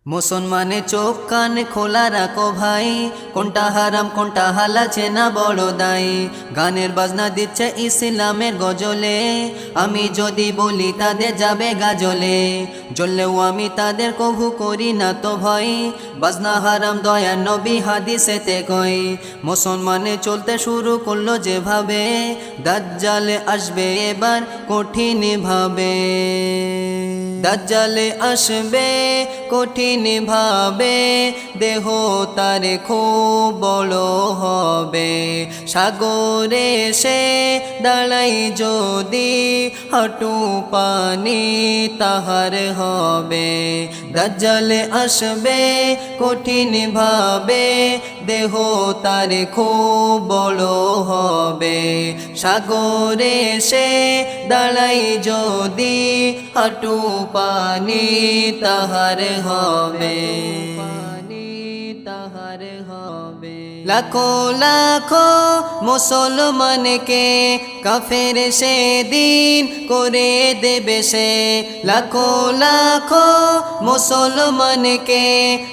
মুসলমানে চোখ কান খোলা রাখো ভাই, কোনটা হারাম কোনটা হালাল চেনা বড় দায়। গানের বাজনা দিচ্ছে ইসলামের গজলে, আমি যদি বলি তাদের যাবে গাজলে। জ্বললেও আমি তাদের কভু করি না তো ভয়, বাজনা হারাম দয়ার নবী হাদিসেতে কই। মুসলমানে চলতে শুরু করলো যেভাবে, দাজ্জাল আসবে এবার কঠিন ভাবে। দাজ্জালে আসবে কঠিন ভাবে, দেহ তার খুব বড় হবে। সাগরে সে দাঁড়াই যদি, হাঁটু পানি তাহার হবে। দাজ্জালে আসবে কঠিন ভাবে, দেহ তার খুব বড় হবে। সাগরে সে দাঁড়াই যদি, হাঁটু পানি তাহার হবে। লাখো লাখো মুসলমানকে কাফের সেদিন করে দেবে সে। লাখো লাখো মুসলমানকে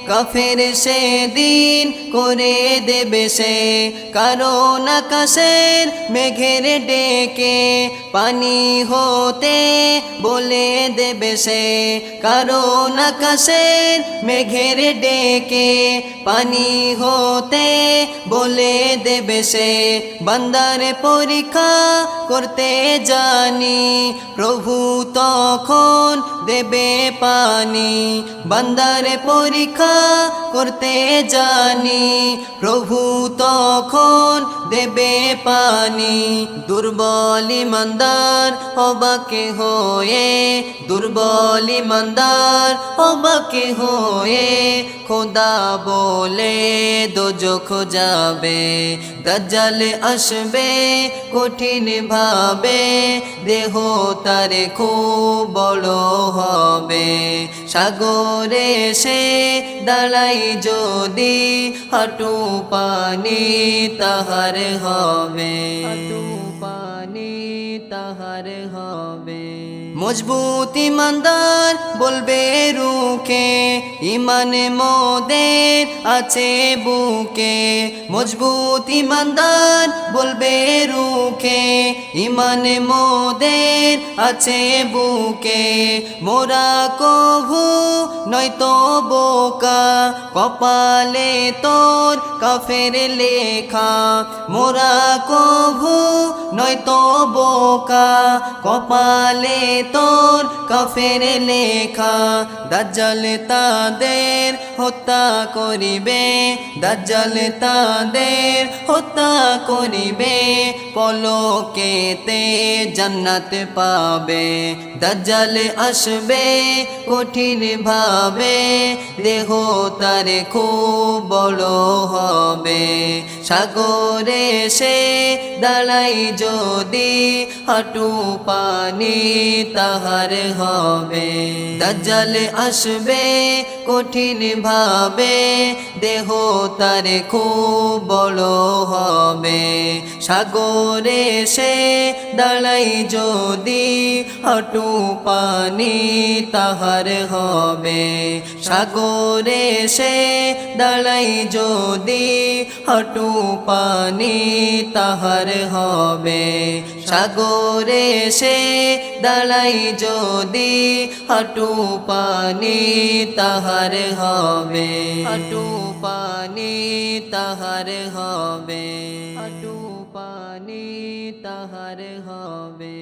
কাফের সেদিন করে দেবে সে। কারণ আকাশের মেঘের ডেকে পানি হতে বলে দেবে সে। কারণ আকাশের মেঘের ডেকে পানি হতে বলে দেবে সে। বান্দার পরীক্ষা করতে জানি, প্রভু তখন দেবে পানি। বান্দার পরীক্ষা করতে জানি, প্রভু তখন দেবে পানি। দুর্বল ইমানদার অবাকে হয়ে, দুর্বল ইমানদার অবাকে হয়ে, খোদা বলে দোজখ যাবে। দাজ্জাল আসবে কঠিন ভাবে, দেহ তার খুব বড় হবে। সাগরে সে দাঁড়াই যদি, হাঁটু পানি তাহার হবে। হাঁটু পানি তাহার হবে। মজবুত ইমানদার বলবে রুখে, ইমান মোদের আছে বুকে। মজবুত ইমানদার বলবে রুখে, ইমান মোদের আছে বুকে। মোরা কভু নয়তো বোকা, কপালে তোর কাফের লেখা। মোরা কভু নয়তো বোকা, কপালে তোর কাফের লেখা। দাজ্জাল তাদের হত্যা করিবে, দাজ্জাল তাদের হত্যা করিবে। পলকেতে জান্নাত পাবে। দাজ্জাল আসবে কঠিন ভাবে, দেহ তার খুব বড় হবে। সাগরে সে দাঁড়াই যদি, হাঁটু পানি তাহার হবে। দাজ্জাল আসবে কঠিন ভাবে, দেহ তার খুব বড় হবে। সাগরে সে দাঁড়াই যদি, হাঁটু পানি তাহার হবে। সাগরে সে দাঁড়াই যদি, হাঁটু পানি তাহার হবে। সাগরে সে দাঁড়াই যদি, হাঁটু পানি তাহার হবে। হাঁটু পানি তাহার হবে। হাঁটু পানি তাহার হবে।